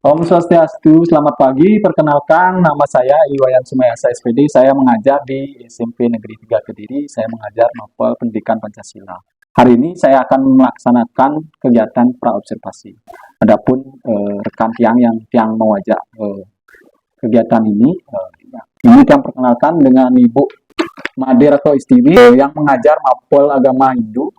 Om Swastiastu, selamat pagi. Perkenalkan, nama saya Iwayan Sumayasa SPD. Saya mengajar di SMP Negeri 3 Kediri. Saya mengajar mapel pendidikan Pancasila. Hari ini saya akan melaksanakan kegiatan praobservasi. Adapun rekan tiang mau ajak kegiatan ini tiang perkenalkan dengan Ibu Made atau Istiwi yang mengajar mapel agama Hindu.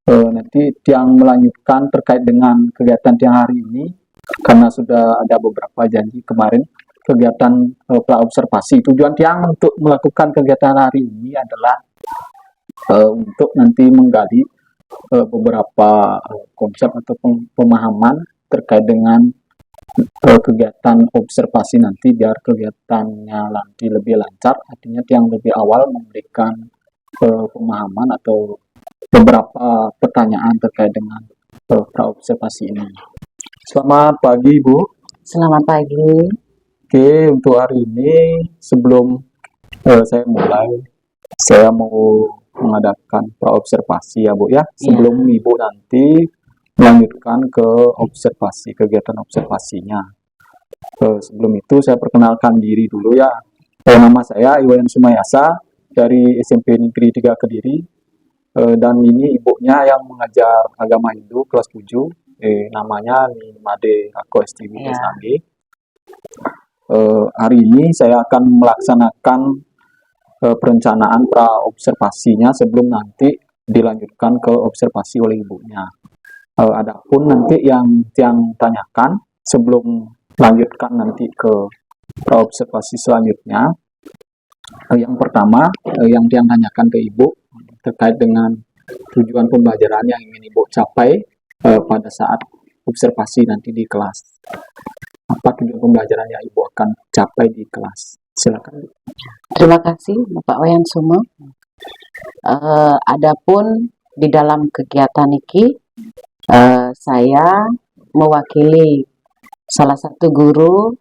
Nanti tiang melanjutkan terkait dengan kegiatan tiang hari ini karena sudah ada beberapa janji kemarin kegiatan praobservasi. Tujuan tiang untuk melakukan kegiatan hari ini adalah untuk nanti menggali beberapa konsep atau pemahaman terkait dengan kegiatan observasi nanti biar kegiatannya nanti lebih lancar. Artinya tiang lebih awal memberikan pemahaman atau beberapa pertanyaan terkait dengan praobservasi ini. Selamat pagi, Bu. Selamat pagi. Oke, untuk hari ini sebelum saya mulai, saya mau mengadakan praobservasi ya, Bu ya. Sebelum Ibu nanti melanjutkan ke observasi, kegiatan observasinya. Sebelum itu saya perkenalkan diri dulu ya. Nama saya Iwayan Sumayasa dari SMP Negeri 3 Kediri. Dan ini ibunya yang mengajar agama Hindu kelas 7. Namanya Made Rako Estiwi SAG. Hari ini saya akan melaksanakan perencanaan praobservasinya sebelum nanti dilanjutkan ke observasi oleh ibunya. Adapun nanti yang tanyakan sebelum lanjutkan nanti ke praobservasi selanjutnya, yang pertama yang tanyakan ke ibu terkait dengan tujuan pembelajaran yang ingin ibu capai pada saat observasi nanti di kelas. Apa tujuan pembelajaran yang ibu akan capai di kelas? Silakan. Terima kasih Bapak Wayan Sumo. Adapun di dalam kegiatan ini saya mewakili salah satu guru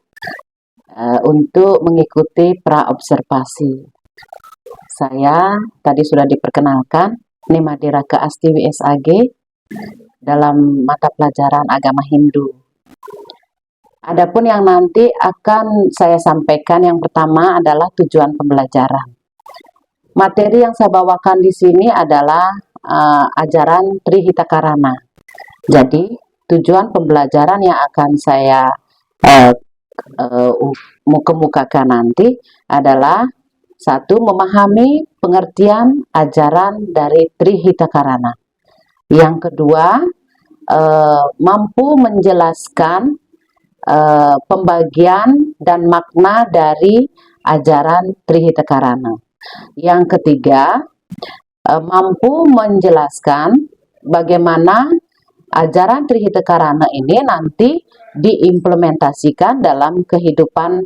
untuk mengikuti praobservasi. Saya tadi sudah diperkenalkan, Made Rako Estiwi SAG dalam mata pelajaran agama Hindu. Adapun yang nanti akan saya sampaikan yang pertama adalah tujuan pembelajaran. Materi yang saya bawakan di sini adalah ajaran Trihitakarana. Jadi tujuan pembelajaran yang akan saya kemukakan nanti adalah satu, memahami pengertian ajaran dari Trihitakarana. Yang kedua, mampu menjelaskan pembagian dan makna dari ajaran Trihitakarana. Yang ketiga, mampu menjelaskan bagaimana ajaran Trihitakarana ini nanti diimplementasikan dalam kehidupan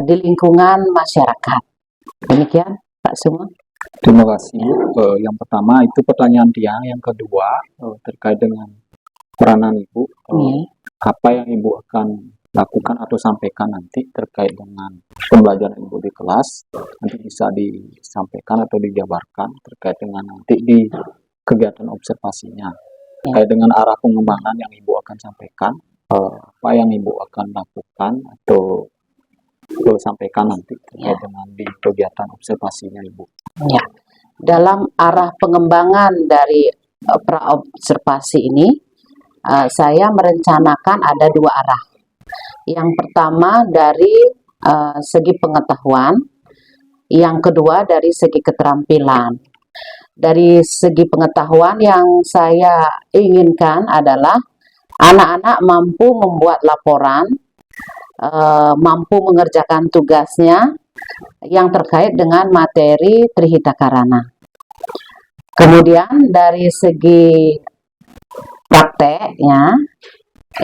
di lingkungan masyarakat. Demikian Pak Sumo. Terima kasih. Yang pertama itu pertanyaan tiang. Yang kedua terkait dengan peranan ibu. Apa yang ibu akan lakukan atau sampaikan nanti terkait dengan pembelajaran ibu di kelas, nanti bisa disampaikan atau dijabarkan terkait dengan nanti di kegiatan observasinya, terkait dengan arah pengembangan yang ibu akan sampaikan, apa yang ibu akan lakukan atau sampaikan nanti terkait dengan di kegiatan observasinya ibu. Ya, dalam arah pengembangan dari praobservasi ini, saya merencanakan ada dua arah. Yang pertama dari segi pengetahuan, yang kedua dari segi keterampilan. Dari segi pengetahuan yang saya inginkan adalah anak-anak mampu membuat laporan, mampu mengerjakan tugasnya yang terkait dengan materi Trihitakarana. Kemudian dari segi prakteknya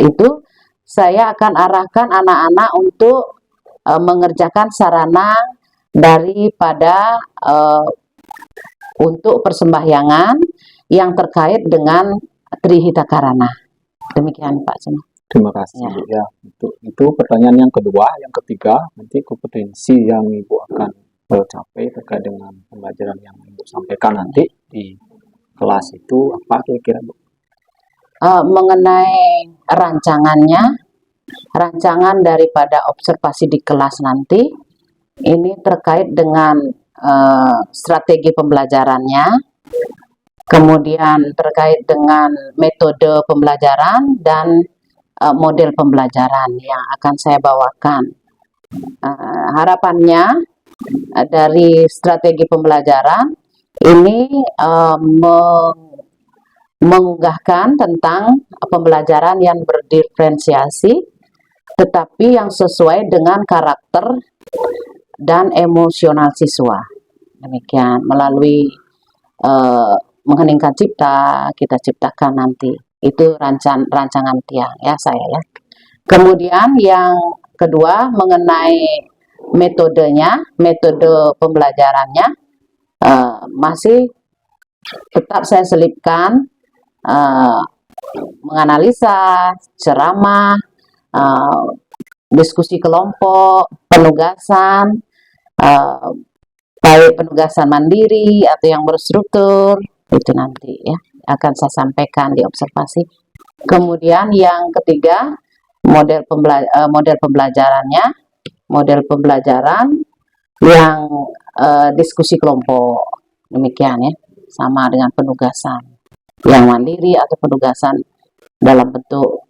itu saya akan arahkan anak-anak untuk mengerjakan sarana daripada untuk persembahyangan yang terkait dengan Trihitakarana. Demikian Pak Sumo. Terima kasih ya. Itu pertanyaan yang kedua. Yang ketiga, nanti kompetensi yang ibu akan capai terkait dengan pembelajaran yang ibu sampaikan nanti di kelas itu apa kira-kira Bu? Mengenai rancangannya rancangan daripada observasi di kelas nanti ini terkait dengan strategi pembelajarannya, kemudian terkait dengan metode pembelajaran dan model pembelajaran yang akan saya bawakan. Harapannya dari strategi pembelajaran ini mengunggahkan tentang pembelajaran yang berdiferensiasi tetapi yang sesuai dengan karakter dan emosional siswa. Demikian melalui mengheningkan cipta kita ciptakan nanti. Itu rancangan tiang ya saya ya. Kemudian yang kedua mengenai metodenya, metode pembelajarannya masih tetap saya selipkan menganalisa, ceramah, diskusi kelompok, penugasan, baik penugasan mandiri atau yang berstruktur, itu nanti ya akan saya sampaikan di observasi. Kemudian yang ketiga model pembelajarannya, model pembelajaran yang diskusi kelompok, demikian ya, sama dengan penugasan yang mandiri atau penugasan dalam bentuk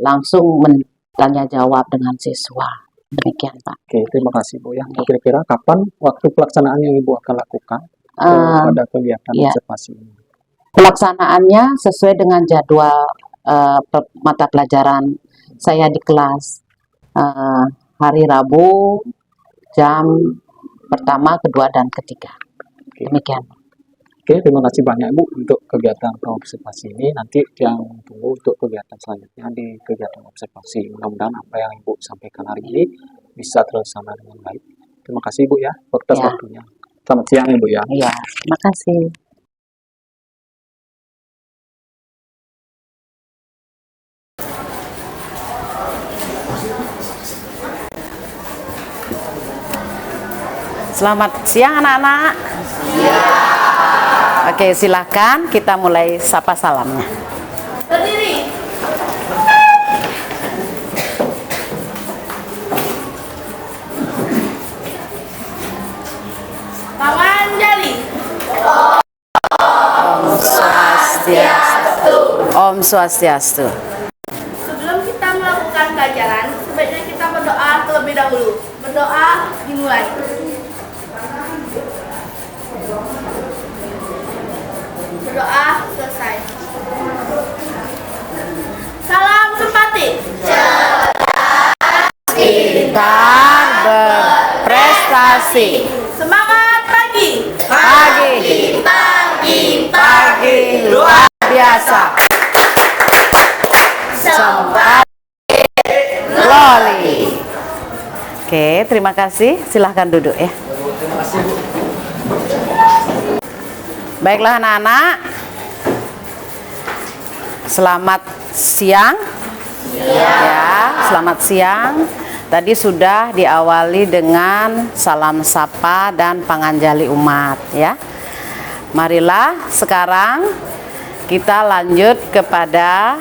langsung bertanya jawab dengan siswa. Demikian Pak. Oke, terima kasih Bu ya. Kira-kira kapan waktu pelaksanaan yang Ibu akan lakukan pada kegiatan ya. observasi ini? Pelaksanaannya sesuai dengan jadwal mata pelajaran saya di kelas hari Rabu jam pertama, kedua, dan ketiga. Demikian. Oke, terima kasih banyak Bu untuk kegiatan observasi ini. Nanti yang tunggu untuk kegiatan selanjutnya di kegiatan observasi. Mudah-mudahan apa yang Ibu sampaikan hari ini bisa terlaksana dengan baik. Terima kasih Bu ya atas waktunya. Selamat siang Ibu ya. Iya, terima kasih. Selamat siang anak-anak. Oke, silakan kita mulai sapa salamnya. Berdiri. Tangan jari. Om Swastiastu. Om Swastiastu. Sebelum kita melakukan pelajaran, sebaiknya kita berdoa terlebih dahulu. Berdoa dimulai. Berdoa selesai. Salam simpati. Pintar berprestasi. Semangat pagi. Pagi luar biasa. Sempat loli. Oke, terima kasih. Silahkan duduk ya. Baiklah anak-anak, selamat siang. Ya, selamat siang. Tadi sudah diawali dengan salam sapa dan panganjali umat ya. Marilah sekarang kita lanjut kepada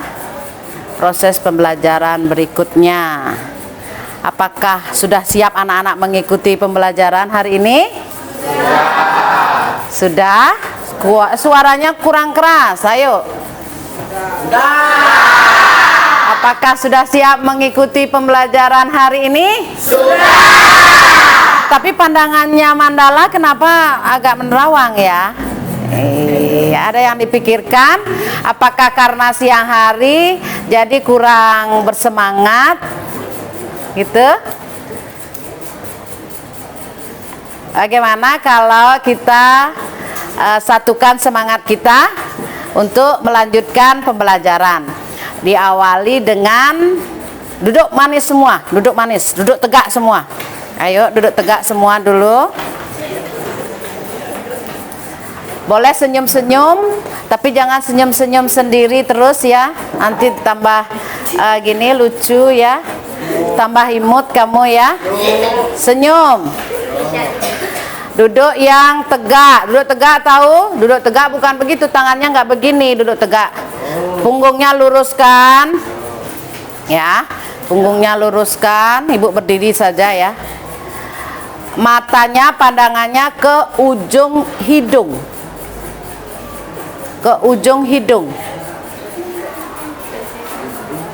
proses pembelajaran berikutnya. Apakah sudah siap anak-anak mengikuti pembelajaran hari ini? Sudah? Suaranya kurang keras, ayo. Apakah sudah siap mengikuti pembelajaran hari ini? Sudah. Tapi pandangannya Mandala kenapa agak menerawang ya? Ada yang dipikirkan, apakah karena siang hari jadi kurang bersemangat? Gitu? Bagaimana kalau kita satukan semangat kita untuk melanjutkan pembelajaran? Diawali dengan duduk manis semua, duduk manis, duduk tegak semua. Ayo duduk tegak semua dulu. Boleh senyum-senyum, tapi jangan senyum-senyum sendiri terus ya. Nanti tambah gini lucu ya. Tambah imut kamu ya. Senyum. Duduk yang tegak, duduk tegak tahu? Duduk tegak bukan begitu, tangannya nggak begini, duduk tegak. Punggungnya luruskan, Ya, punggungnya luruskan, Ibu berdiri saja ya. Matanya, pandangannya ke ujung hidung. Ke ujung hidung.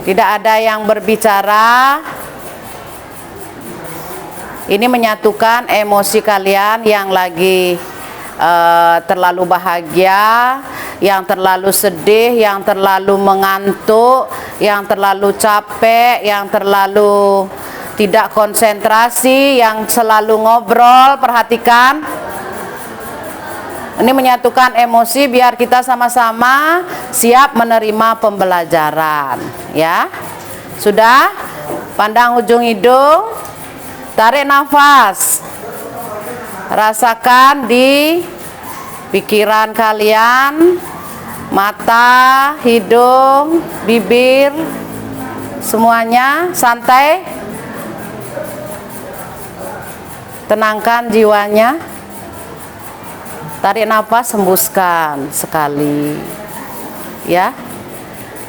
Tidak ada yang berbicara. Ini menyatukan emosi kalian yang lagi terlalu bahagia, yang terlalu sedih, yang terlalu mengantuk, yang terlalu capek, yang terlalu tidak konsentrasi, yang selalu ngobrol. Perhatikan, ini menyatukan emosi biar kita sama-sama siap menerima pembelajaran. Ya, sudah? Pandang ujung hidung, tarik nafas, rasakan di pikiran kalian, mata, hidung, bibir, semuanya santai. Tenangkan jiwanya. Tarik nafas, hembuskan sekali. Ya.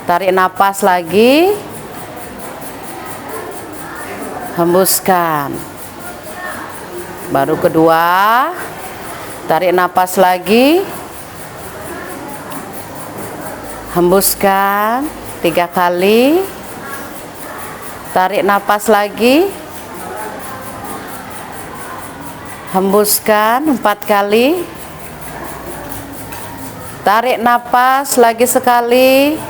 Tarik nafas lagi. Hembuskan. Baru kedua. Tarik nafas lagi. Hembuskan 3 kali. Tarik nafas lagi. Hembuskan 4 kali. Tarik nafas lagi sekali.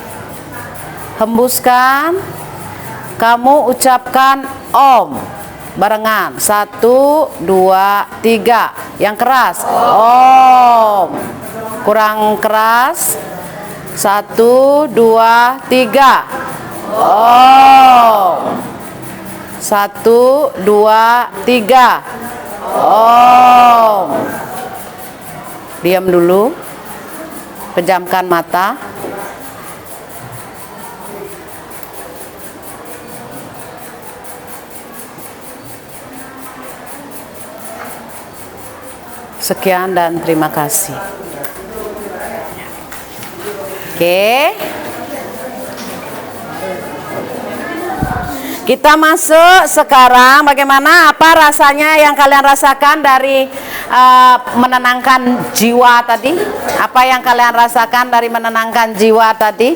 Hembuskan. Kamu ucapkan Om barengan. 1, 2, 3. Yang keras Om. Kurang keras. 1, 2, 3. Om. 1, 2, 3. Om. Diam dulu. Pejamkan mata. Sekian dan terima kasih. Oke. Kita masuk sekarang. Bagaimana, apa rasanya yang kalian rasakan dari menenangkan jiwa tadi? Apa yang kalian rasakan dari menenangkan jiwa tadi?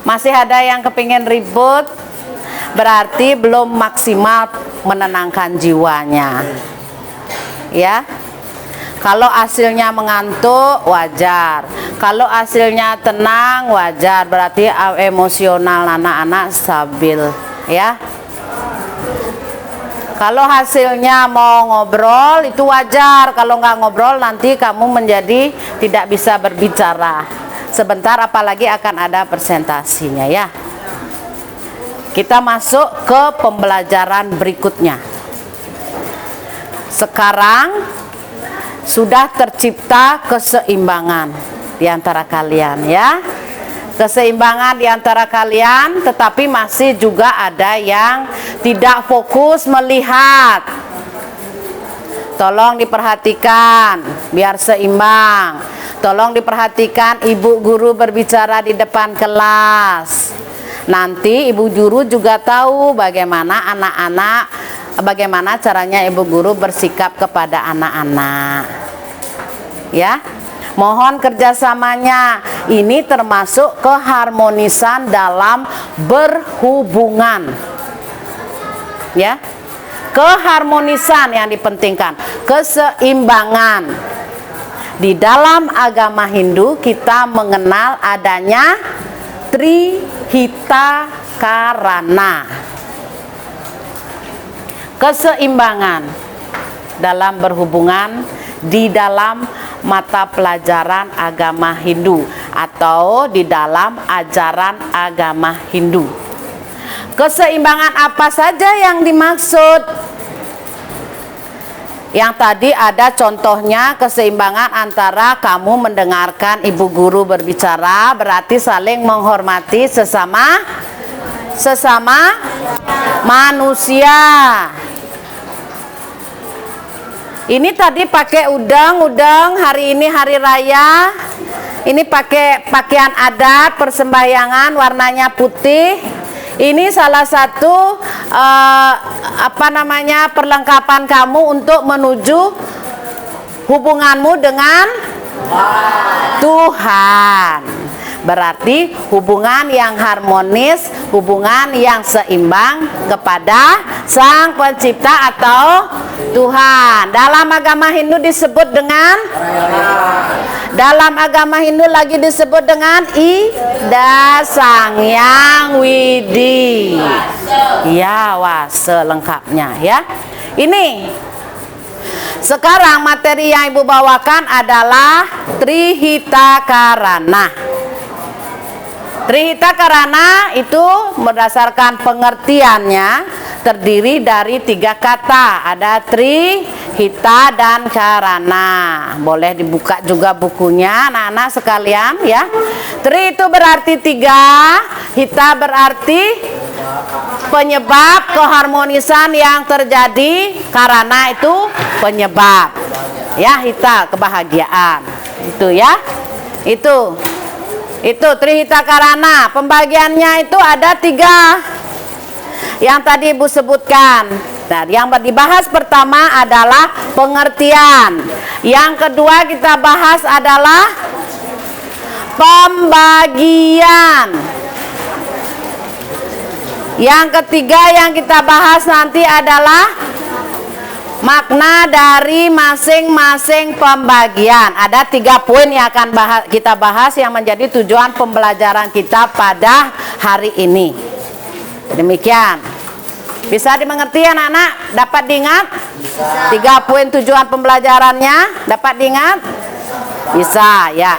Masih ada yang kepingin ribut? Berarti belum maksimal menenangkan jiwanya. Ya. Kalau hasilnya mengantuk, wajar. Kalau hasilnya tenang, wajar. Berarti emosional anak-anak stabil. Ya. Kalau hasilnya mau ngobrol, itu wajar. Kalau nggak ngobrol, nanti kamu menjadi tidak bisa berbicara. Sebentar, apalagi akan ada presentasinya ya. Kita masuk ke pembelajaran berikutnya. Sekarang sudah tercipta keseimbangan di antara kalian ya. Keseimbangan di antara kalian, tetapi masih juga ada yang tidak fokus melihat. Tolong diperhatikan biar seimbang. Tolong diperhatikan ibu guru berbicara di depan kelas. Nanti ibu guru juga tahu bagaimana anak-anak, bagaimana caranya ibu guru bersikap kepada anak-anak. Ya. Mohon kerjasamanya. Ini termasuk keharmonisan dalam berhubungan. Ya, keharmonisan yang dipentingkan, keseimbangan. Di dalam agama Hindu kita mengenal adanya Trihita Karana. Keseimbangan dalam berhubungan di dalam mata pelajaran agama Hindu atau di dalam ajaran agama Hindu. Keseimbangan apa saja yang dimaksud? Yang tadi ada contohnya, keseimbangan antara kamu mendengarkan ibu guru berbicara, berarti saling menghormati sesama manusia. Ini tadi pakai udang, hari ini hari raya. Ini pakai pakaian adat persembahyangan warnanya putih. Ini salah satu perlengkapan kamu untuk menuju hubunganmu dengan Tuhan. Berarti hubungan yang harmonis, hubungan yang seimbang kepada Sang Pencipta atau Tuhan. Dalam agama Hindu disebut dengan lagi disebut dengan Ida Sangyang Widi. Ya, wase lengkapnya ya. Ini sekarang materi yang Ibu bawakan adalah Trihita Karana. Trihita Karana itu berdasarkan pengertiannya terdiri dari 3 kata. Ada Tri, Hita, dan Karana. Boleh dibuka juga bukunya anak-anak sekalian ya. Tri itu berarti 3, Hita berarti penyebab keharmonisan yang terjadi, Karana itu penyebab. Ya, Hita kebahagiaan. Itu ya. Itu Trihita Karana. Pembagiannya itu ada 3 yang tadi Ibu sebutkan. Nah, yang dibahas pertama adalah pengertian. Yang kedua kita bahas adalah pembagian. Yang ketiga yang kita bahas nanti adalah makna dari masing-masing pembagian. Ada 3 poin yang akan kita bahas yang menjadi tujuan pembelajaran kita pada hari ini. Demikian. Bisa dimengerti anak-anak? Dapat diingat? 3 poin tujuan pembelajarannya dapat diingat? Bisa ya.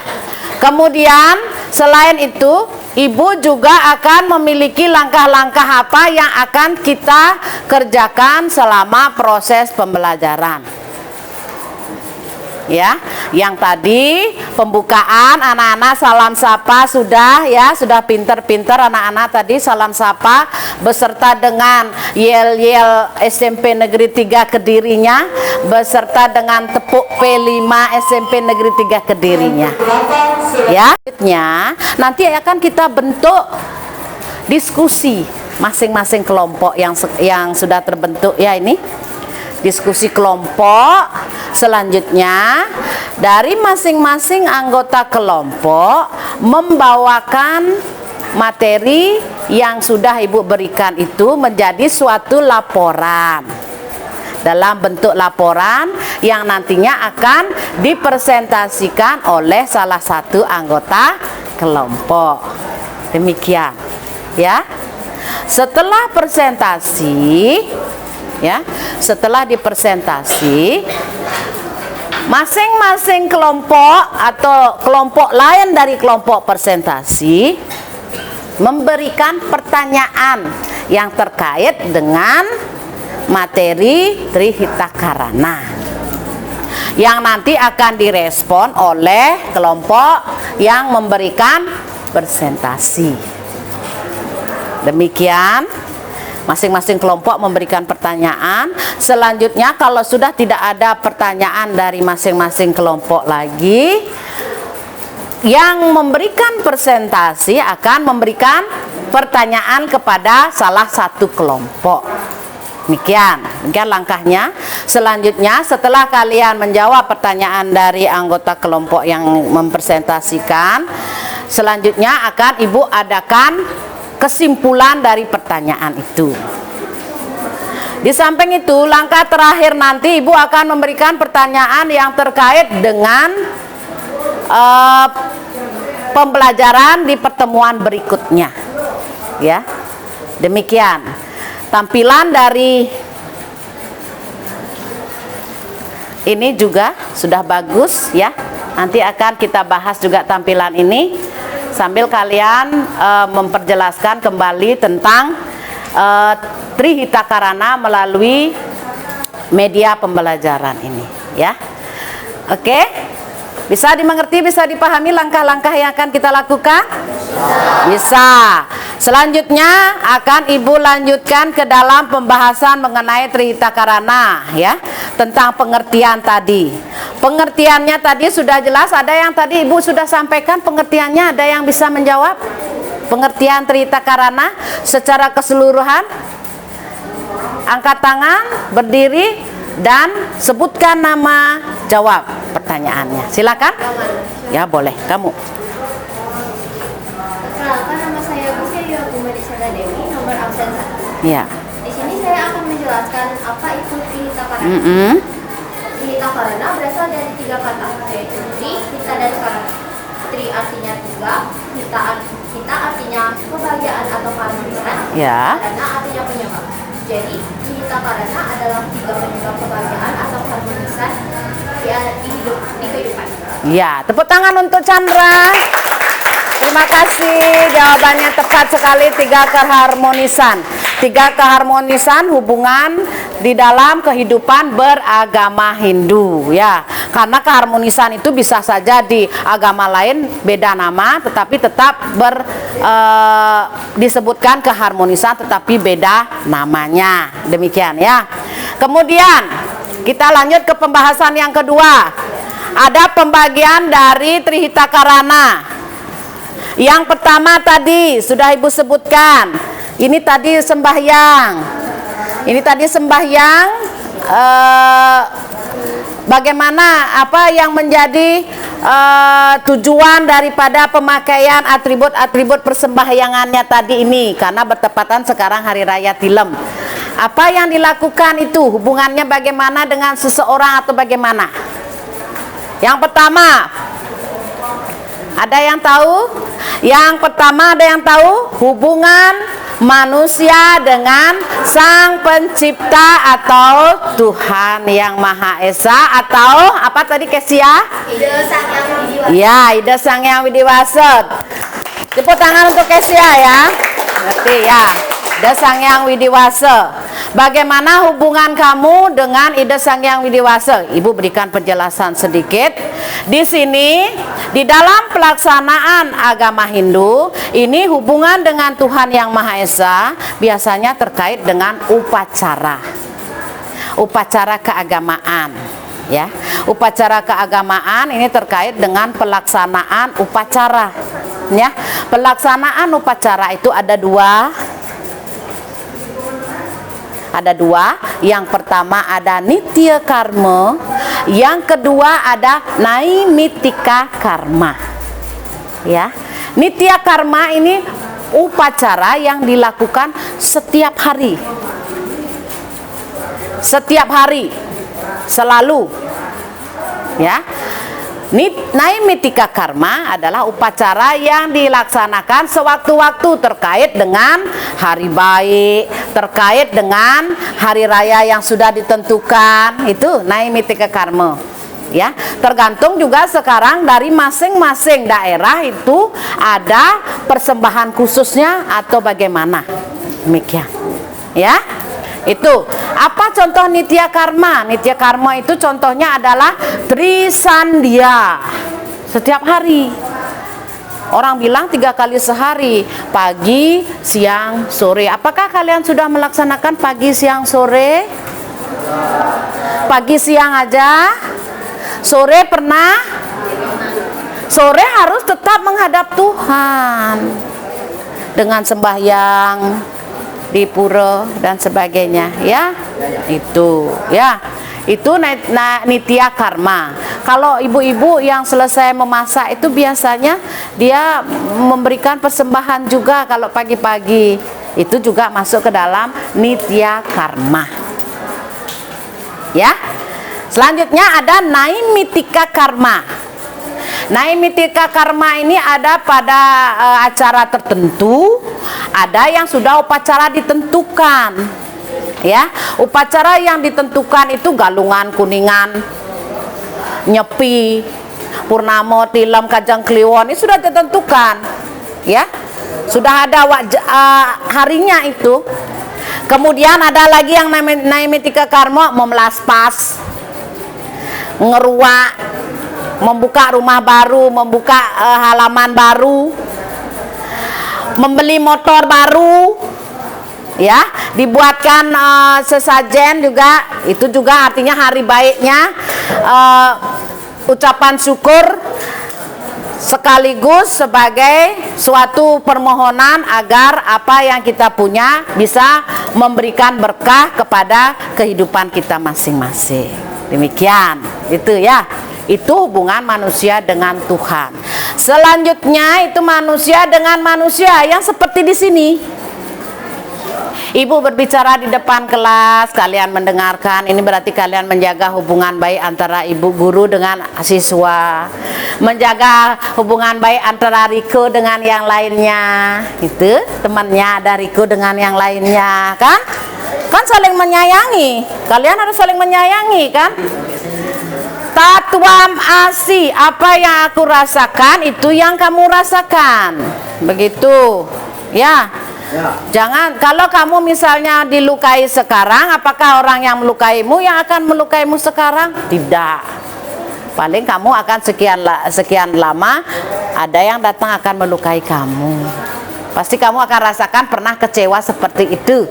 Kemudian selain itu Ibu juga akan memiliki langkah-langkah apa yang akan kita kerjakan selama proses pembelajaran. Ya, yang tadi pembukaan anak-anak salam sapa sudah ya, sudah pinter-pinter anak-anak tadi salam sapa beserta dengan yel-yel SMP Negeri 3 Kedirinya beserta dengan tepuk P5 SMP Negeri 3 Kedirinya. Ya, nanti akan kita bentuk diskusi masing-masing kelompok yang sudah terbentuk ya, ini diskusi kelompok. Selanjutnya dari masing-masing anggota kelompok membawakan materi yang sudah Ibu berikan itu menjadi suatu laporan dalam bentuk laporan yang nantinya akan dipresentasikan oleh salah satu anggota kelompok. Demikian ya. Setelah presentasi ya, setelah dipresentasi masing-masing kelompok atau kelompok lain dari kelompok presentasi memberikan pertanyaan yang terkait dengan materi Trihita Karana yang nanti akan direspon oleh kelompok yang memberikan presentasi. Demikian, masing-masing kelompok memberikan pertanyaan. Selanjutnya kalau sudah tidak ada pertanyaan dari masing-masing kelompok lagi, yang memberikan presentasi akan memberikan pertanyaan kepada salah satu kelompok. Demikian langkahnya. Selanjutnya setelah kalian menjawab pertanyaan dari anggota kelompok yang mempresentasikan, selanjutnya akan Ibu adakan kesimpulan dari pertanyaan itu. Di samping itu, langkah terakhir nanti Ibu akan memberikan pertanyaan yang terkait dengan pembelajaran di pertemuan berikutnya. Ya. Demikian. Tampilan dari ini juga sudah bagus ya. Nanti akan kita bahas juga tampilan ini sambil kalian memperjelaskan kembali tentang Trihita Karana melalui media pembelajaran ini ya. Oke, bisa dimengerti, bisa dipahami langkah-langkah yang akan kita lakukan? Bisa. Selanjutnya akan Ibu lanjutkan ke dalam pembahasan mengenai Trihita Karana ya, tentang pengertian tadi. Pengertiannya tadi sudah jelas. Ada yang tadi Ibu sudah sampaikan pengertiannya, ada yang bisa menjawab? pengertian Trihita Karana secara keseluruhan? Angkat tangan, berdiri, dan sebutkan nama, jawab pertanyaannya. Silakan. Ya, boleh. Kamu. Perkenalkan, nama saya Busia Bumadi Dewi, nomor absen 1. Ya. Di sini saya akan menjelaskan apa itu Trihita Karana. Trihita Karana berasal dari 3 kata, yaitu Tri, Hita, dan Karana. Tri artinya 3, Hita artinya kebahagiaan atau keharmonisan, Ya. Karana artinya penyebab. Jadi, Trihita Karana adalah 3 penyebab kebahagiaan atau keharmonisan di kehidupan. Ya, tepuk tangan untuk Chandra. Terima kasih, jawabannya tepat sekali. 3 keharmonisan. 3 keharmonisan hubungan di dalam kehidupan beragama Hindu, ya. Karena keharmonisan itu bisa saja di agama lain beda nama, tetapi tetap disebutkan keharmonisan, tetapi beda namanya. Demikian, ya. Kemudian kita lanjut ke pembahasan yang kedua. Ada pembagian dari Trihita Karana. Yang pertama tadi sudah Ibu sebutkan. Ini tadi sembahyang. Bagaimana, apa yang menjadi tujuan daripada pemakaian atribut-atribut persembahyangannya tadi ini, karena bertepatan sekarang Hari Raya Tilem. Apa yang dilakukan itu hubungannya bagaimana dengan seseorang atau bagaimana? Yang pertama, ada yang tahu? Yang pertama, ada yang tahu? Hubungan manusia dengan Sang Pencipta atau Tuhan Yang Maha Esa, atau apa tadi, Kesia? Ide Sang Yang Widiwasa. Ya, Ide Sang Yang Widiwasa. Tepuk tangan untuk Kesia, ya. Ngerti, ya. Ide Sang Yang Widiwasa. Bagaimana hubungan kamu dengan Ide Sang Yang Widiwasa? Ibu berikan penjelasan sedikit. Di sini, di dalam pelaksanaan agama Hindu, ini hubungan dengan Tuhan Yang Maha Esa biasanya terkait dengan upacara. Upacara keagamaan, ya. Upacara keagamaan ini terkait dengan pelaksanaan upacara, ya. Pelaksanaan upacara itu ada dua. Yang pertama ada nitya karma, yang kedua ada naimitika karma, ya. Nitya karma ini upacara yang dilakukan setiap hari, selalu, ya. Naimitika karma adalah upacara yang dilaksanakan sewaktu-waktu terkait dengan hari baik, terkait dengan hari raya yang sudah ditentukan. Itu naimitika karma, ya. Tergantung juga sekarang dari masing-masing daerah itu ada persembahan khususnya atau bagaimana. Demikian, ya. Itu apa contoh nitya karma? Nitya karma itu contohnya adalah Trisandhya, setiap hari. Orang bilang 3 kali sehari, pagi, siang, sore. Apakah kalian sudah melaksanakan pagi, siang, sore? Pagi, siang aja. Sore pernah? Sore harus tetap menghadap Tuhan dengan sembahyang di pura dan sebagainya, ya. Itu, ya. Itu nitya karma. Kalau ibu-ibu yang selesai memasak itu biasanya dia memberikan persembahan juga kalau pagi-pagi. Itu juga masuk ke dalam nitya karma, ya. Selanjutnya ada naimitika karma. Naimitika karma ini ada pada acara tertentu, ada yang sudah upacara ditentukan, ya. Upacara yang ditentukan itu galungan kuningan, nyepi, purnama, tilem, kajang kliwon, ini sudah ditentukan, ya. Sudah ada harinya itu. Kemudian ada lagi yang naimitika karma, memelas pas, ngeruak, membuka rumah baru, membuka halaman baru, membeli motor baru, ya, dibuatkan sesajen juga. Itu juga artinya hari baiknya, ucapan syukur sekaligus sebagai suatu permohonan agar apa yang kita punya bisa memberikan berkah kepada kehidupan kita masing-masing. Demikian, itu ya. Itu hubungan manusia dengan Tuhan. Selanjutnya itu manusia dengan manusia yang seperti di sini. Ibu berbicara di depan kelas, kalian mendengarkan. Ini berarti kalian menjaga hubungan baik antara ibu guru dengan siswa, menjaga hubungan baik antara Riko dengan yang lainnya. Itu temannya ada Riko dengan yang lainnya, kan? Kan saling menyayangi. Kalian harus saling menyayangi, kan? Tatwam asi, apa yang aku rasakan itu yang kamu rasakan. Begitu, ya. Jangan, kalau kamu misalnya dilukai sekarang, apakah orang yang melukaimu yang akan melukaimu sekarang? Tidak. Paling kamu akan sekian lama ada yang datang akan melukai kamu. Pasti kamu akan rasakan pernah kecewa seperti itu.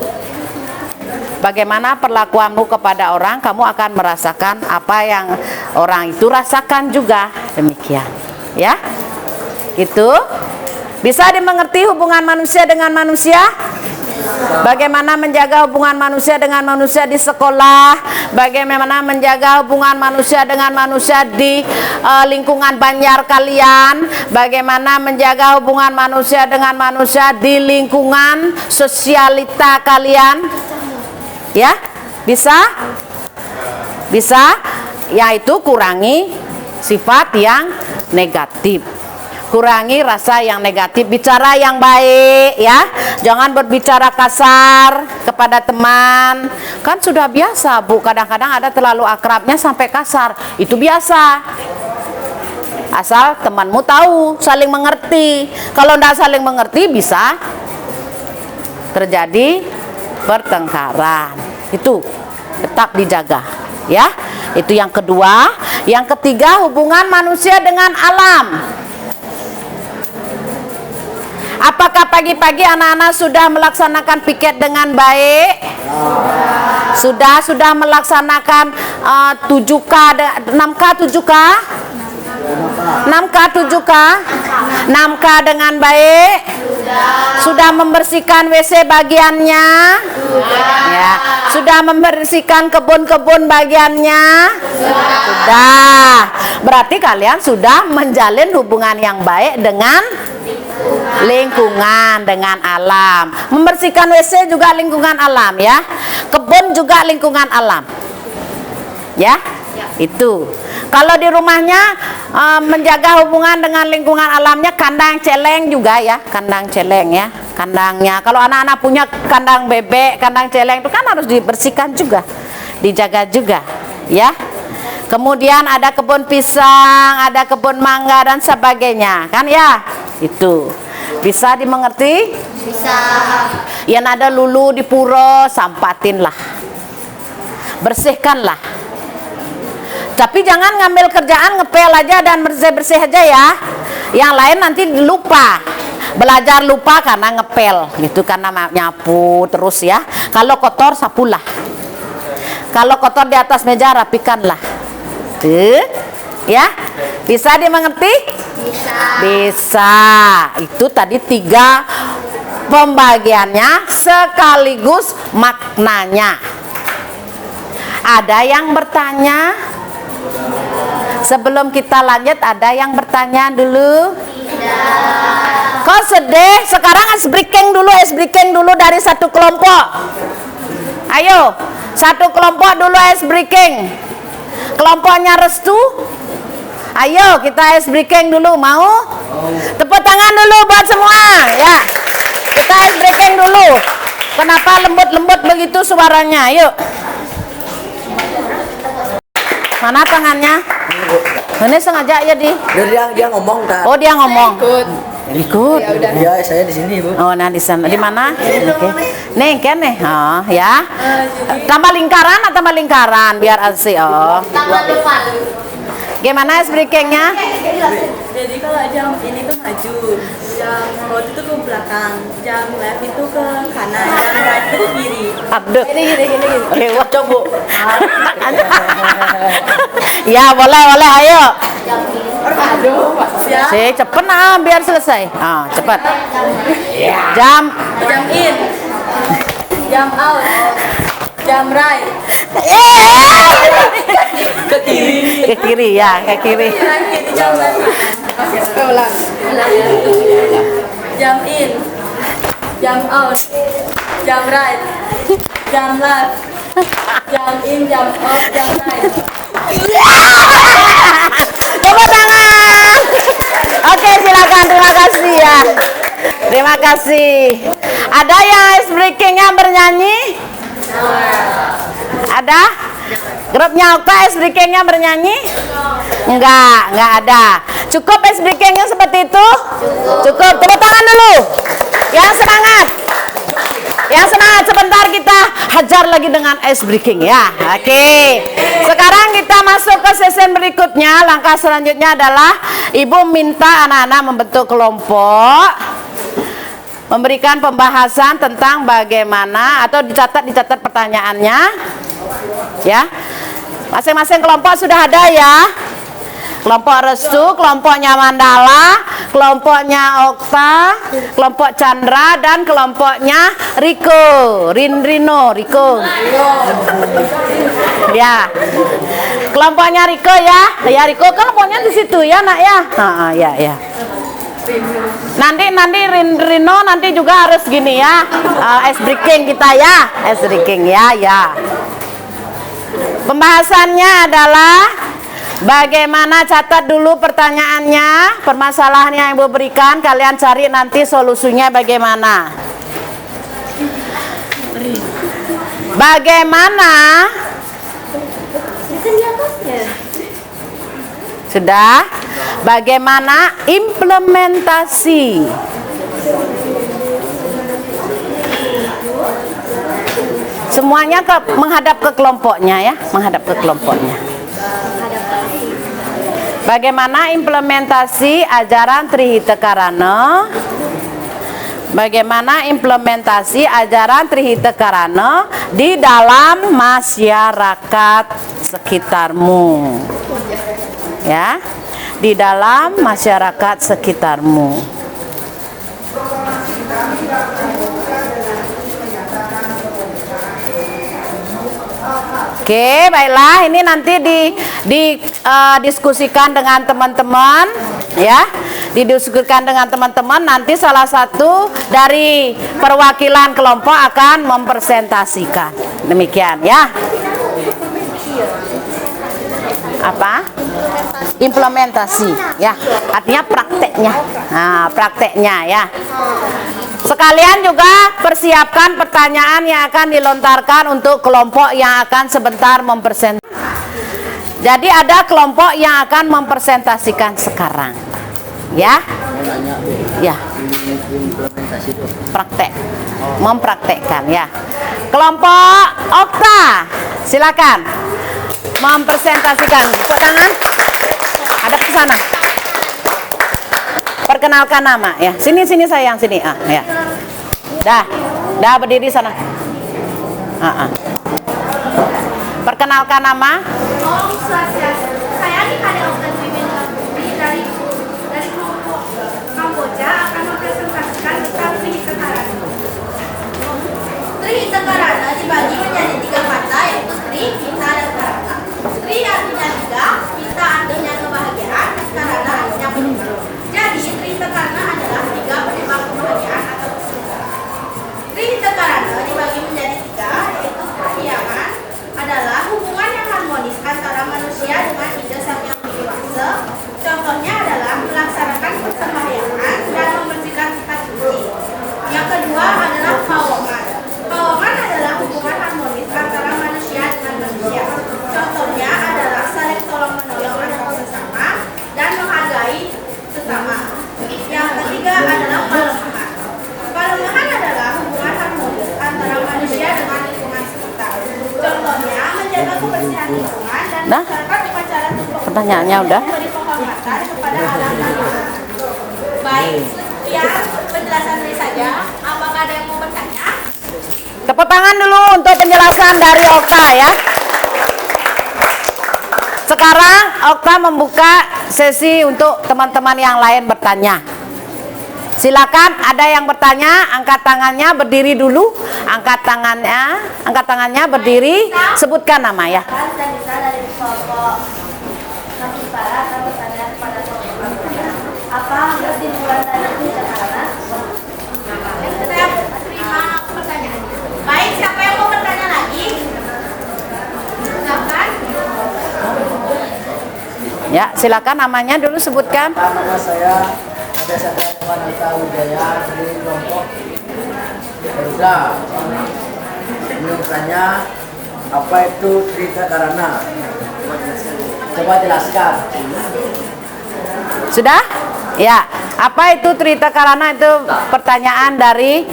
Bagaimana perlakuanmu kepada orang, kamu akan merasakan apa yang orang itu rasakan juga. Demikian, ya. Itu bisa dimengerti hubungan manusia dengan manusia. Bagaimana menjaga hubungan manusia dengan manusia di sekolah, bagaimana menjaga hubungan manusia dengan manusia di lingkungan Banjar kalian, bagaimana menjaga hubungan manusia dengan manusia di lingkungan sosialita kalian. Ya, bisa? Bisa, yaitu kurangi sifat yang negatif. Kurangi rasa yang negatif, bicara yang baik ya. Jangan berbicara kasar kepada teman. Kan sudah biasa, Bu. Kadang-kadang ada terlalu akrabnya sampai kasar. Itu biasa. Asal temanmu tahu, saling mengerti. Kalau tidak saling mengerti bisa terjadi pertengkaran. Itu tetap dijaga, ya. Itu yang kedua. Yang ketiga, hubungan manusia dengan alam. Apakah pagi-pagi anak-anak sudah melaksanakan piket dengan baik? Sudah melaksanakan 7K, 6K, 7K? 6K, 7K? 6K dengan baik? Sudah membersihkan WC bagiannya? Ya. Sudah membersihkan kebun-kebun bagiannya? Sudah. Berarti kalian sudah menjalin hubungan yang baik dengan lingkungan, dengan alam. Membersihkan WC juga lingkungan alam, ya. Kebun juga lingkungan alam. Ya. Itu. Kalau di rumahnya menjaga hubungan dengan lingkungan alamnya, kandang celeng juga ya, kandang celeng ya, kandangnya. Kalau anak-anak punya kandang bebek, kandang celeng itu kan harus dibersihkan juga, dijaga juga, ya. Kemudian ada kebun pisang, ada kebun mangga dan sebagainya, kan ya. Itu bisa dimengerti? Bisa. Yang ada lulu di pura, sampatinlah, bersihkanlah. Tapi jangan ngambil kerjaan ngepel aja dan bersih-bersih aja ya. Yang lain nanti lupa. Belajar lupa karena ngepel gitu, karena nyapu terus ya. Kalau kotor sapulah. Kalau kotor di atas meja rapikanlah. Tuh. Ya. Bisa dimengerti? Bisa. Bisa. Itu tadi 3 pembagiannya sekaligus maknanya. Ada yang bertanya? Sebelum kita lanjut, ada yang bertanya dulu? Tidak. Kok sedih? Sekarang ice breaking dulu dari satu kelompok. Ayo, satu kelompok dulu ice breaking. Kelompoknya Restu. Ayo kita ice breaking dulu, mau? Tepuk tangan dulu buat semua, ya. Kita ice breaking dulu. Kenapa lembut-lembut begitu suaranya? Yuk. Mana tangannya? Ini sengaja ya di. Dia ngomong kan. Oh, dia ngomong. Ikut. Iya, saya di sini, Bu. Oh, nah di sana. Di mana? Oke. Nih, kan nih. Oh, ya. Tambah lingkaran biar asik. Oh. Tangan depan. Gimana ice breakingnya? Jadi kalau jam ini tuh maju, jam forward itu ke belakang, jam left itu ke kanan, jam right itu ke kiri. Aduh. Gini. Lewat coba. Ya, boleh, ayo. Jam ini. Sik, cepet biar selesai. Cepat. Jam Jam in. Jam out. Jam right. Ke kiri ya, ke kiri. Jam left. Jam in. Jam out. Jam right. Jam left. Jam in, jam out, jam right. Tepuk tangan. Oke, silakan. Terima kasih ya. Terima kasih. Ada yang ice breaking-nya bernyanyi? Ada? Grupnya Okta ice breaking-nya bernyanyi? Enggak ada. Cukup ice breaking-nya seperti itu? Cukup. Tepuk tangan dulu. Yang semangat. Yang semangat, sebentar kita hajar lagi dengan ice breaking ya. Oke. Sekarang kita masuk ke sesi berikutnya. Langkah selanjutnya adalah Ibu minta anak-anak membentuk kelompok, memberikan pembahasan tentang bagaimana, atau dicatat pertanyaannya. Ya. Masing-masing kelompok sudah ada ya. Kelompok Restu, kelompoknya Mandala, kelompoknya Okta, kelompok Chandra, dan kelompoknya Riko. Riko. Ya. Kelompoknya Riko ya. Ya, Riko kelompoknya di situ ya, Nak ya. Ya. Nanti Rino nanti juga harus gini ya. Ice breaking kita ya. Ice breaking ya. Pembahasannya adalah bagaimana, catat dulu pertanyaannya, permasalahan yang Ibu berikan, kalian cari nanti solusinya bagaimana. Bagaimana? Sudah? Bagaimana implementasi? Semuanya menghadap ke kelompoknya ya, menghadap ke kelompoknya. Bagaimana implementasi ajaran Trihita Karana? Bagaimana implementasi ajaran Trihita Karana di dalam masyarakat sekitarmu? Ya, di dalam masyarakat sekitarmu. Oke, baiklah. Ini nanti diskusikan dengan teman-teman, ya. Didiskusikan dengan teman-teman. Nanti salah satu dari perwakilan kelompok akan mempresentasikan. Demikian, ya. Apa? Implementasi, ya. Artinya prakteknya. Nah, prakteknya, ya. Sekalian juga persiapkan pertanyaan yang akan dilontarkan untuk kelompok yang akan sebentar mempresentasikan. Jadi ada kelompok yang akan mempresentasikan sekarang, ya, ya, praktek, mempraktekkan, ya. Kelompok Okta, silakan mempresentasikan. Tepuk tangan, hadap ke sana. Perkenalkan nama, ya. Sini sayang, sini. Ya. Dah berdiri sana. Perkenalkan nama. Om Swastiastu. Saya Nikade Okta dari kelompok Kamboja akan mempresentasikan tentang Trihita Karana. Trihita Karana dibagi menjadi 3 kata, yaitu Tri, Hita, dan Karana. Tri artinya 3, Hita artinya kebahagiaan, Karana artinya penyebab. Jadi Trihita Karana adalah 3 penyebab kebahagiaan atau kesejahteraan. Trihita Karana dibagi menjadi 3, yaitu perhiasan adalah hubungan yang harmonis antara manusia dengan ide sang yang dewasa. Contohnya adalah melaksanakan persembahyaan dan membersihkan tempat suci. Yang kedua adalah pawangan. Pawangan adalah hubungan harmonis antara manusia dengan manusia. Contohnya adalah saling tolong menolong antar sesama dan menghargai sesama. Yang ketiga adalah palemahan. Palemahan adalah hubungan harmonis antara manusia dengan lingkungan sekitar. Contohnya menjaga kebersihan lingkungan dan masyarakat upacara tumpuk. Pertanyaannya udah. Memberi penghormatan kepada alam lingkungan. Baik, ya penjelasan ini saja. Apakah ada yang mau bertanya? Tepuk tangan dulu untuk penjelasan dari Okta ya. Sekarang Okta membuka sesi untuk teman-teman yang lain bertanya. Silakan, ada yang bertanya, angkat tangannya, berdiri dulu. Angkat tangannya berdiri, sebutkan nama ya. Dan bisa dari kelompok masih para atau bertanya kepada kelompok apa kesimpulan dari cerita karana? Saya terima pertanyaan. Baik, siapa yang mau bertanya lagi? Silakan. Ya, silakan namanya dulu sebutkan. Nama saya ada Satria Wanita Wijaya dari kelompok Garuda. Ini bertanya, apa itu cerita karana? Coba jelaskan. Sudah? Ya. Apa itu cerita karana? Itu pertanyaan dari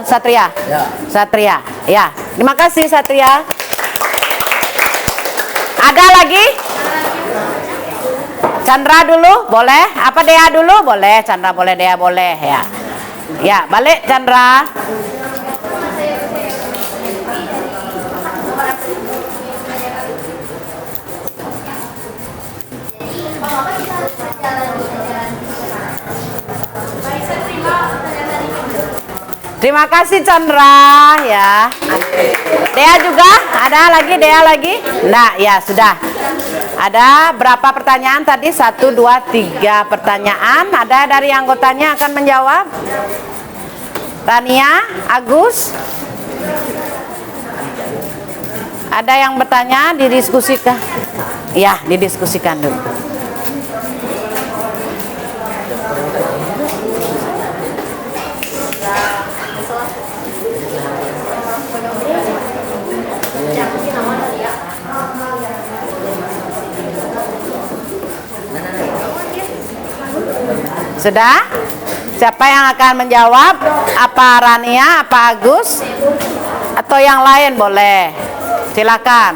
Satria. Ya. Satria. Ya. Terima kasih Satria. Ada lagi? Chandra dulu, boleh? Apa Dea dulu? Boleh. Chandra boleh, Dea boleh. Ya. Ya, balik Chandra. Terima kasih Chandra ya. Dea juga? Ada lagi? Dea lagi? Nah, ya sudah. Ada berapa pertanyaan tadi? 1, 2, 3 pertanyaan. Ada dari anggotanya akan menjawab? Rania, Agus? Ada yang bertanya, didiskusikan? Ya, didiskusikan dulu. Sudah? Siapa yang akan menjawab? Apa Rania, apa Agus? Atau yang lain boleh? Silakan.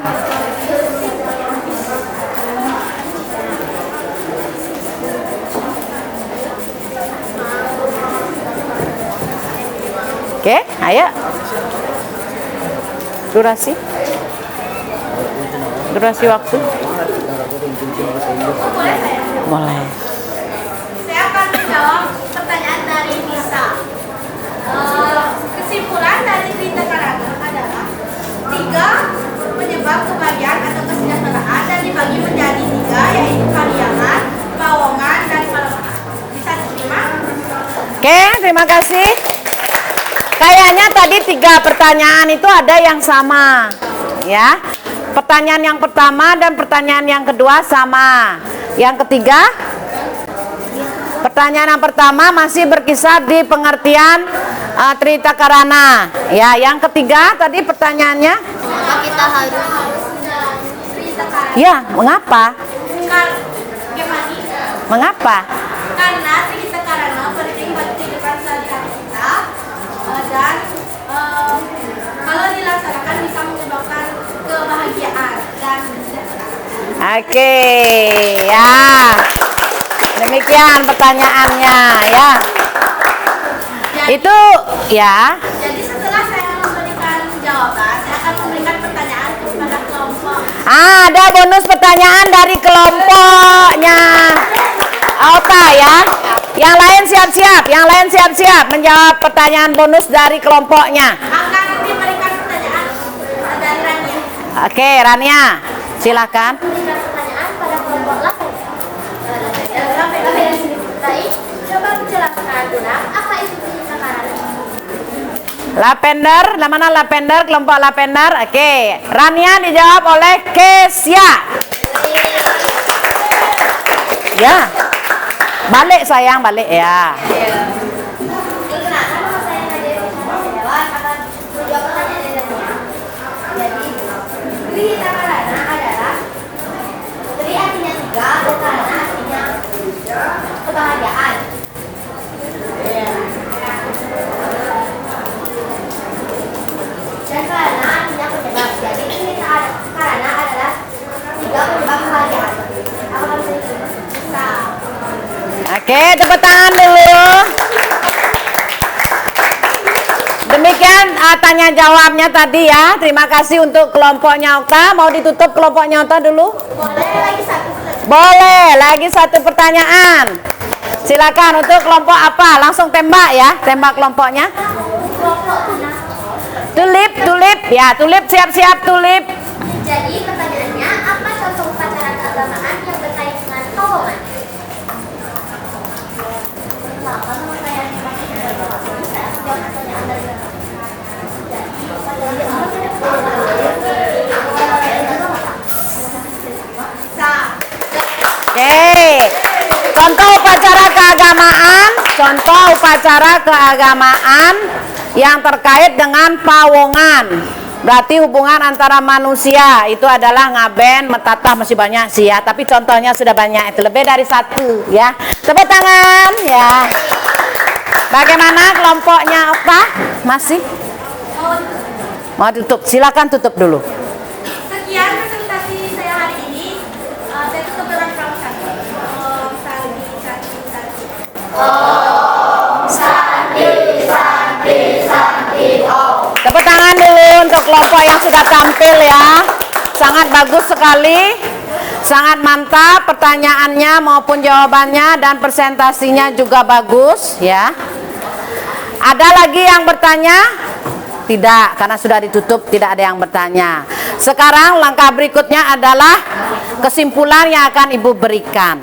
Oke, ayo. Durasi waktu. Boleh. Saya akan menjawab pertanyaan dari Nisa. Kesimpulan dari cerita karana adalah 3 penyebab kebahagiaan atau kesejahteraan dan dibagi menjadi 3, yaitu kariangan, bawongan, dan kelemahan. Bisa diterima? Oke, terima kasih. Kayaknya tadi 3 pertanyaan itu ada yang sama, ya. Pertanyaan yang pertama dan pertanyaan yang kedua sama. Yang ketiga, pertanyaan yang pertama masih berkisar di pengertian cerita karana. Ya, yang ketiga tadi pertanyaannya. Maka kita harus cerita karana. Ya, mengapa? Gimana? Mengapa? Karena cerita karana penting buat kehidupan sehari-hari kita dan kalau dilaksanakan bisa menyebabkan kebahagiaan dan kesejahteraan. Oke, ya. Demikian pertanyaannya, ya. Itu, ya. Jadi setelah saya memberikan jawaban, saya akan memberikan pertanyaan kepada kelompok. Ada bonus pertanyaan dari kelompoknya Auta ya. Yang lain siap-siap, menjawab pertanyaan bonus dari kelompoknya. Akan diberikan pertanyaan dari Rania. Oke, Rania, silakan. Berikan pertanyaan pada kelompok lain. Baik, coba menjelaskan ulang apa itu cerita karana. Lavender, mana Lavender, kelompok Lavender. Oke, Rania dijawab oleh Kesia. Ya. Balik sayang, balik ya. Perkenalkan, nama saya Nadia Setiawan akan menjawab pertanyaan dari Rania. Jadi, cerita karana adalah tri artinya 3 dan karana artinya kebahagiaan. Dan karena artinya penyebab. Jadi cerita karana adalah 3 penyebab kebahagiaan. Apakah bisa diterima? Bisa. Oke, tepuk tangan dulu. Demikian tanya jawabnya tadi ya. Terima kasih untuk kelompoknya Okta. Mau ditutup kelompoknya Okta dulu? Boleh lagi satu. Boleh, lagi satu pertanyaan. Silakan untuk kelompok apa? Langsung tembak ya, tembak kelompoknya. Tulip, ya tulip siap-siap tulip. Jadi pertanyaannya, apa contoh upacara keagamaan yang berkait dengan pawongan? Oke. Contoh upacara keagamaan yang terkait dengan pawongan. Berarti hubungan antara manusia itu adalah ngaben, metatah masih banyak sih ya. Tapi contohnya sudah banyak, itu lebih dari satu ya. Tepuk tangan ya. Bagaimana kelompoknya apa? Masih? Mau tutup? Silakan tutup dulu. Sekian presentasi saya hari ini. Saya tutup dengan pramuka. Tepuk tangan dulu untuk kelompok yang sudah tampil ya. Sangat bagus sekali. Sangat mantap pertanyaannya maupun jawabannya, dan presentasinya juga bagus ya. Ada lagi yang bertanya? Tidak, karena sudah ditutup, tidak ada yang bertanya. Sekarang langkah berikutnya adalah kesimpulan yang akan Ibu berikan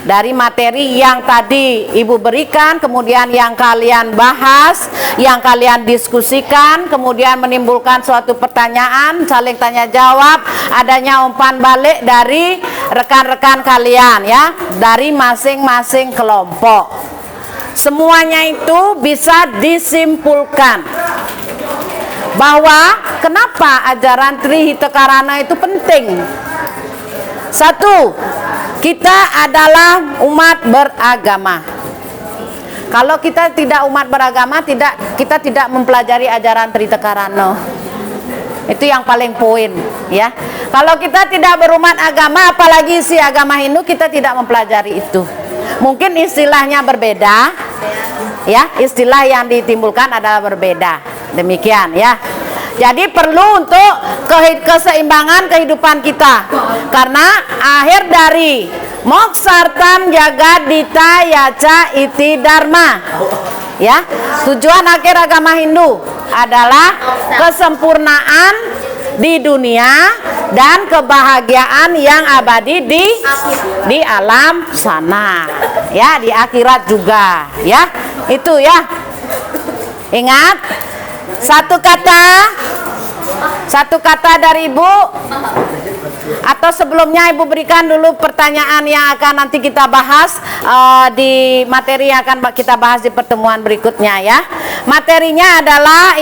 dari materi yang tadi Ibu berikan, kemudian yang kalian bahas, yang kalian diskusikan, kemudian menimbulkan suatu pertanyaan, saling tanya jawab, adanya umpan balik dari rekan-rekan kalian ya, dari masing-masing kelompok. Semuanya itu bisa disimpulkan bahwa kenapa ajaran Trihita Karana itu penting. Satu, kita adalah umat beragama. Kalau kita tidak umat beragama, kita tidak mempelajari ajaran Trihita Karana. Itu yang paling poin ya. Kalau kita tidak berumat agama, apalagi isi agama Hindu, kita tidak mempelajari itu. Mungkin istilahnya berbeda ya, istilah yang ditimbulkan adalah berbeda. Demikian ya. Jadi perlu untuk keseimbangan kehidupan kita, karena akhir dari moksartam jagadita yaca iti dharma ya, tujuan akhir agama Hindu adalah kesempurnaan di dunia dan kebahagiaan yang abadi di alam sana ya, di akhirat juga ya. Itu ya, ingat satu kata dari Ibu, atau sebelumnya Ibu berikan dulu pertanyaan yang akan nanti kita bahas di materi yang akan kita bahas di pertemuan berikutnya ya. Materinya adalah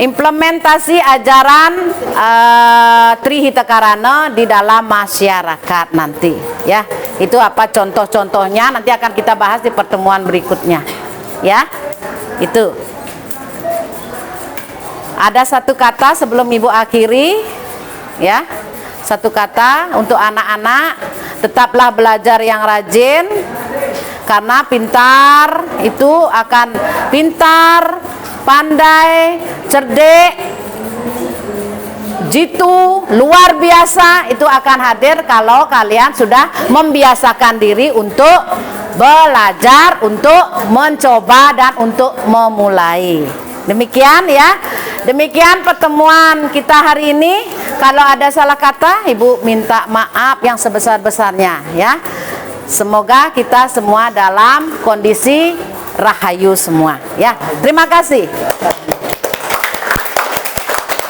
implementasi ajaran Trihita Karana di dalam masyarakat nanti ya. Itu apa contoh-contohnya, nanti akan kita bahas di pertemuan berikutnya ya. Itu ada satu kata sebelum Ibu akhiri ya, satu kata untuk anak-anak, tetaplah belajar yang rajin, karena pintar itu akan pintar, pandai, cerdik, jitu, luar biasa itu akan hadir kalau kalian sudah membiasakan diri untuk belajar, untuk mencoba, dan untuk memulai. Demikian ya. Demikian pertemuan kita hari ini. Kalau ada salah kata, Ibu minta maaf yang sebesar-besarnya ya. Semoga kita semua dalam kondisi rahayu semua ya. Terima kasih.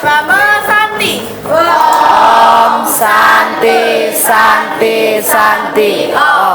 Rama Santi. Om Santi Santi Santi. Om